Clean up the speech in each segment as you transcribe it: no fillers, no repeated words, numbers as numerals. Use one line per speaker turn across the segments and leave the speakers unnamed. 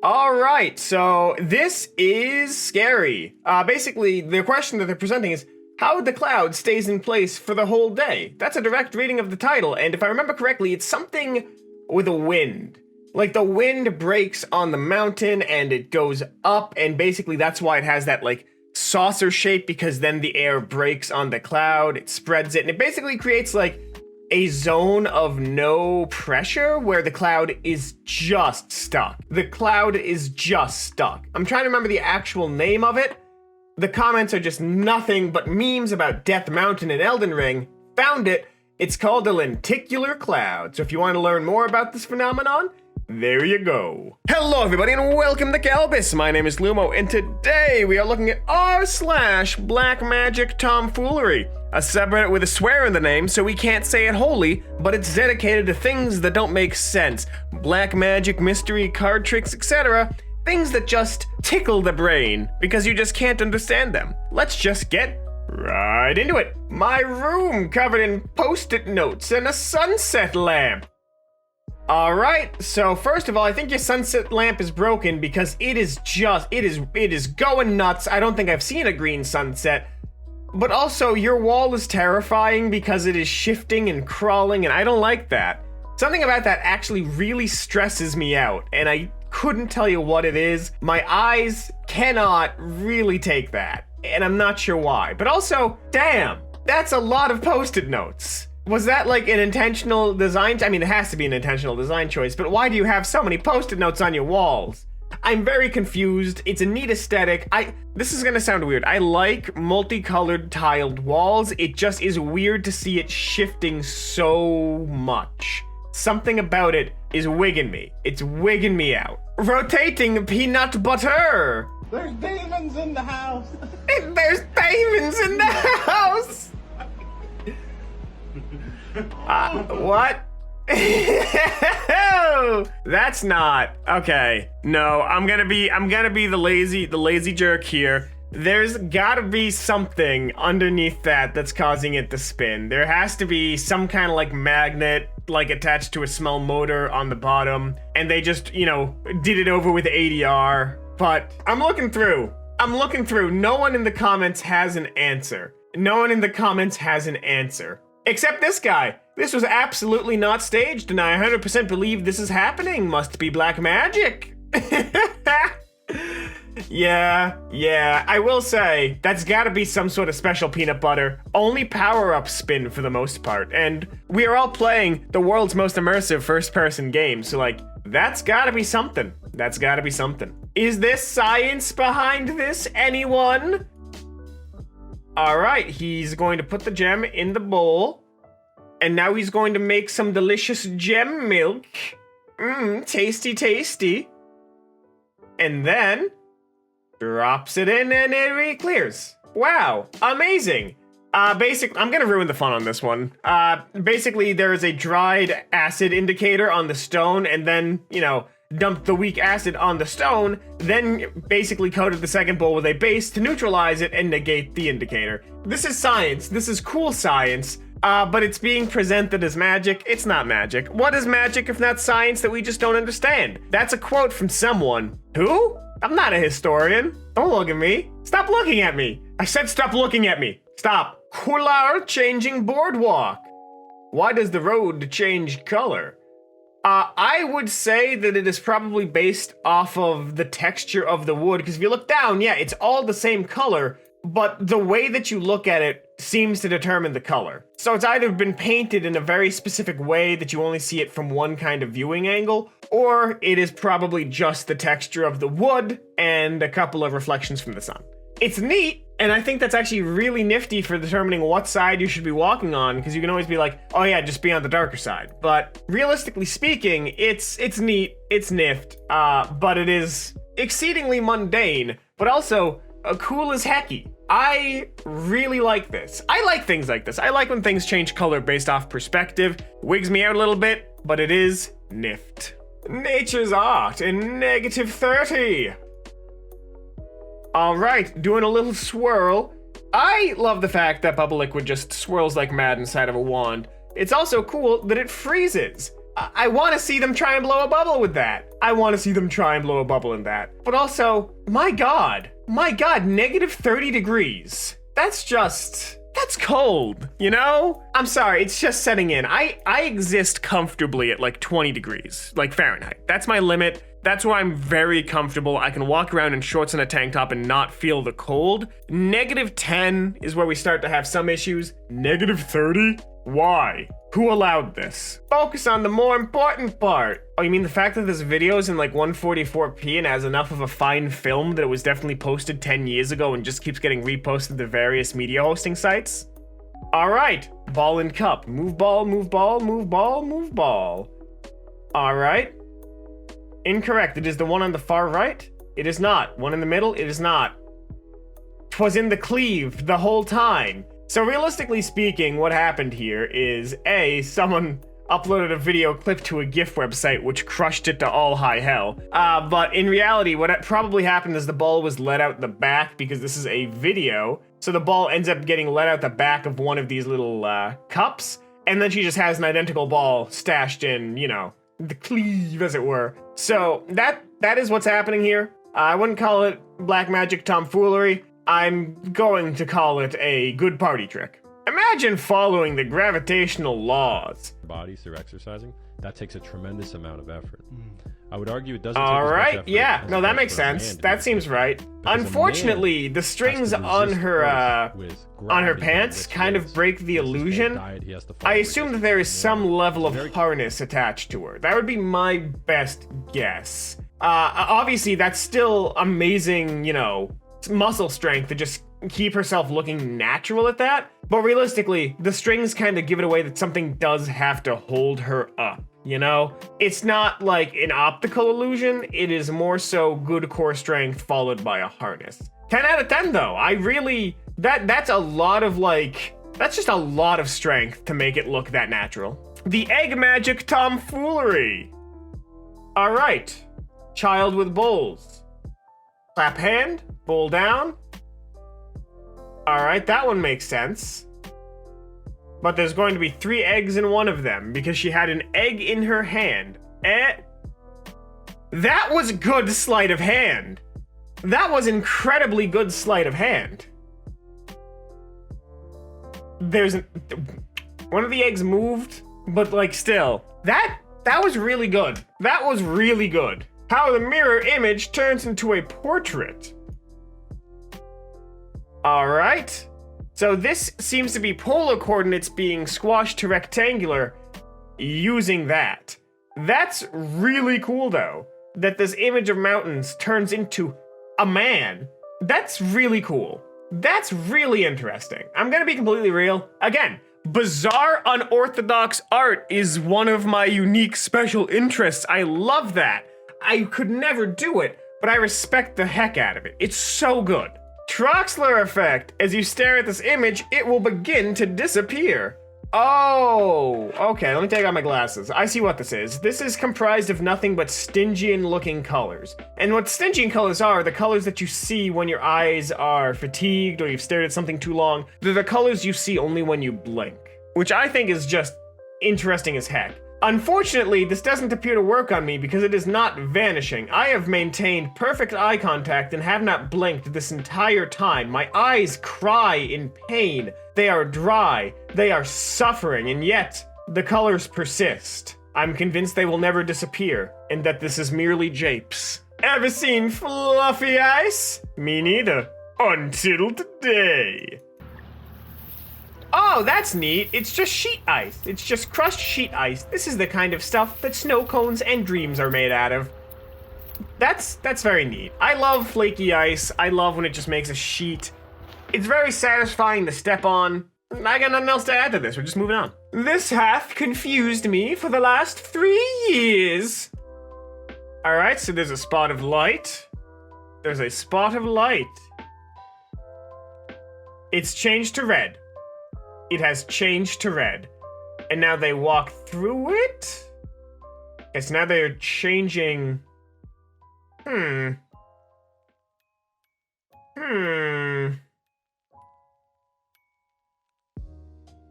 All right, so this is scary. Basically, the question that they're presenting is how the cloud stays in place for the whole day. That's a direct reading of the title, and if I remember correctly, it's something with a wind. Like the wind breaks on the mountain and it goes up, and basically that's why it has that like saucer shape, because then the air breaks on the cloud, it spreads it, and it basically creates like a zone of no pressure where the cloud is just stuck. The cloud is just stuck. I'm trying to remember the actual name of it. The comments are just nothing but memes about Death Mountain and Elden Ring. Found it. It's called a lenticular cloud. So if you want to learn more about this phenomenon, there you go. Hello everybody and welcome to Kalbus. My name is Lumo and today we are looking at r/BlackMagic tomfoolery. A subreddit with a swear in the name, so we can't say it wholly, but it's dedicated to things that don't make sense. Black magic, mystery, card tricks, etc. Things that just tickle the brain, because you just can't understand them. Let's just get right into it. My room covered in post-it notes and a sunset lamp. Alright, so first of all, I think your sunset lamp is broken because it is going nuts. I don't think I've seen a green sunset. But also, your wall is terrifying because it is shifting and crawling, and I don't like that. Something about that actually really stresses me out, and I couldn't tell you what it is. My eyes cannot really take that, and I'm not sure why. But also, damn, that's a lot of post-it notes. Was that like an intentional design? I mean, it has to be an intentional design choice, but why do you have so many post-it notes on your walls? I'm very confused. It's a neat aesthetic. This is gonna sound weird. I like multicolored tiled walls. It just is weird to see it shifting so much. Something about it is wigging me. It's wigging me out. Rotating peanut butter.
There's demons in the house.
There's demons in the house. What? That's not okay. No, I'm gonna be the lazy jerk here. There's gotta be something underneath that's causing it to spin. There has to be some kind of like magnet, like attached to a small motor on the bottom, and they just, did it over with ADR. But I'm looking through. No one in the comments has an answer. Except this guy. This was absolutely not staged, and I 100% believe this is happening. Must be black magic. Yeah, I will say, that's gotta be some sort of special peanut butter. Only power-ups spin for the most part, and we are all playing the world's most immersive first-person game, so like, that's gotta be something. Is there science behind this, anyone? Alright, he's going to put the gem in the bowl. And now he's going to make some delicious gem milk. Tasty. And then drops it in and it re-clears. Wow, amazing. I'm gonna ruin the fun on this one. Basically, there is a dried acid indicator on the stone, and then, dumped the weak acid on the stone, then basically coated the second bowl with a base to neutralize it and negate the indicator. This is science. This is cool science. But it's being presented as magic. It's not magic. What is magic if not science that we just don't understand? That's a quote from someone. Who? I'm not a historian. Don't look at me. Stop looking at me. I said stop looking at me. Stop. Color changing boardwalk. Why does the road change color? I would say that it is probably based off of the texture of the wood, because if you look down, yeah, it's all the same color, but the way that you look at it seems to determine the color. So it's either been painted in a very specific way that you only see it from one kind of viewing angle, or it is probably just the texture of the wood and a couple of reflections from the sun. It's neat, and I think that's actually really nifty for determining what side you should be walking on, because you can always be like, oh yeah, just be on the darker side. But realistically speaking, it's neat, it's nift, but it is exceedingly mundane, but also cool as hecky. I really like this. I like things like this. I like when things change color based off perspective. Wigs me out a little bit, but it is nift. Nature's art in -30. All right, doing a little swirl. I love the fact that bubble liquid just swirls like mad inside of a wand. It's also cool that it freezes. I want to see them try and blow a bubble with that. I want to see them try and blow a bubble in that. But also, my god, negative 30 degrees. That's cold, you know? I'm sorry, it's just setting in. I exist comfortably at like 20 degrees, like Fahrenheit. That's my limit. That's why I'm very comfortable. I can walk around in shorts and a tank top and not feel the cold. Negative 10 is where we start to have some issues. Negative 30? Why? Who allowed this? Focus on the more important part. Oh, you mean the fact that this video is in like 144p and has enough of a fine film that it was definitely posted 10 years ago and just keeps getting reposted to various media hosting sites? All right, ball and cup. Move ball, move ball, move ball, move ball. All right. Incorrect. It is the one on the far right. It is not. One in the middle. It is not. 'Twas in the cleave the whole time. So realistically speaking, what happened here is someone uploaded a video clip to a GIF website which crushed it to all high hell. But in reality, what probably happened is the ball was let out the back because this is a video. So the ball ends up getting let out the back of one of these little cups. And then she just has an identical ball stashed in, you know, the cleave, as it were. So that is what's happening here. I wouldn't call it black magic tomfoolery. I'm going to call it a good party trick. Imagine following the gravitational laws.
Bodies through exercising, that takes a tremendous amount of effort. I would argue it doesn't take
All
as much
right,
effort
yeah,
as
no,
it
that
does
makes
for a man
sense.
to
That
be
seems
successful.
right.
Because a man
Unfortunately, the
has to
strings
resist
on her
force with
on her
gravity
pants
with
kind of
weights.
break the
This is his
illusion.
diet, he has to follow
I assume that
resistance
there is
from the
some
animal.
level
It's
of
very
harness attached to her. That would be my best guess. Obviously, that's still amazing, you know, muscle strength to just keep herself looking natural at that. But realistically, the strings kind of give it away that something does have to hold her up, you know? It's not like an optical illusion, it is more so good core strength followed by a harness. 10 out of 10 though. I really, that's a lot of like, that's just a lot of strength to make it look that natural. The egg magic tomfoolery. All right, child with bowls. Clap hand, bowl down. All right, that one makes sense. But there's going to be 3 eggs in one of them because she had an egg in her hand. That was good sleight of hand. That was incredibly good sleight of hand. One of the eggs moved, but like still. That was really good. That was really good. How the mirror image turns into a portrait. All right. So this seems to be polar coordinates being squashed to rectangular using that. That's really cool though, that this image of mountains turns into a man. That's really cool. That's really interesting. I'm gonna be completely real. Again, bizarre, unorthodox art is one of my unique special interests. I love that. I could never do it, but I respect the heck out of it. It's so good. Troxler Effect. As you stare at this image, it will begin to disappear. Oh, okay, let me take out my glasses. I see what this is. This is comprised of nothing but Stygian looking colors. And what Stygian colors are the colors that you see when your eyes are fatigued or you've stared at something too long. They're the colors you see only when you blink, which I think is just interesting as heck. Unfortunately, this doesn't appear to work on me because it is not vanishing. I have maintained perfect eye contact and have not blinked this entire time. My eyes cry in pain. They are dry. They are suffering, and yet the colors persist. I'm convinced they will never disappear, and that this is merely japes. Ever seen fluffy ice? Me neither. Until today. Oh, that's neat. It's just sheet ice. It's just crushed sheet ice. This is the kind of stuff that snow cones and dreams are made out of. That's very neat. I love flaky ice. I love when it just makes a sheet. It's very satisfying to step on. I got nothing else to add to this. We're just moving on. This hath confused me for the last 3 years. All right, so there's a spot of light. There's a spot of light. It's changed to red. It has changed to red. And now they walk through it? Okay, so now they're changing...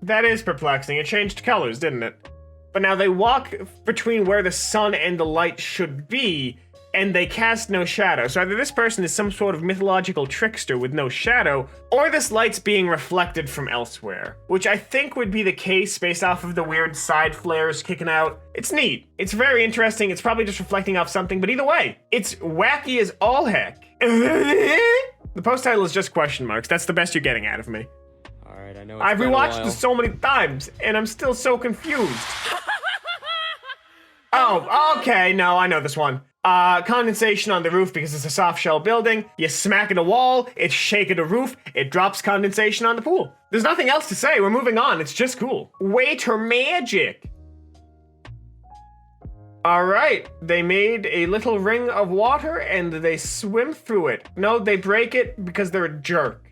That is perplexing. It changed colors, didn't it? But now they walk between where the sun and the light should be, and they cast no shadow. So either this person is some sort of mythological trickster with no shadow, or this light's being reflected from elsewhere, which I think would be the case based off of the weird side flares kicking out. It's neat. It's very interesting. It's probably just reflecting off something, but either way, it's wacky as all heck. The post title is just question marks. That's the best you're getting out of me.
All right, I know.
I've rewatched this so many times, and I'm still so confused. Oh, okay, no, I know this one. Condensation on the roof because it's a soft shell building. You smack at a wall, it's shaking the roof, it drops condensation on the pool. There's nothing else to say, we're moving on, it's just cool. Waiter magic. Alright, they made a little ring of water and they swim through it. No, they break it because they're a jerk.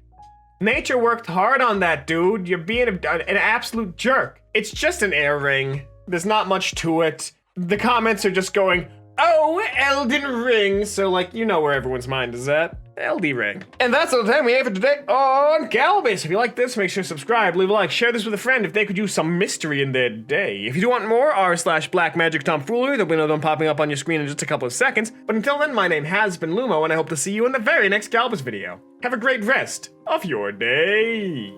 Nature worked hard on that, dude. You're being an absolute jerk. It's just an air ring. There's not much to it. The comments are just going, oh, Elden Ring. So, like, you know where everyone's mind is at. LD Ring. And that's all the time we have for today on Kalbus. If you like this, make sure to subscribe, leave a like, share this with a friend if they could use some mystery in their day. If you do want more, r/BlackMagicTomfoolery, there'll be another one popping up on your screen in just a couple of seconds. But until then, my name has been Lumo, and I hope to see you in the very next Kalbus video. Have a great rest of your day.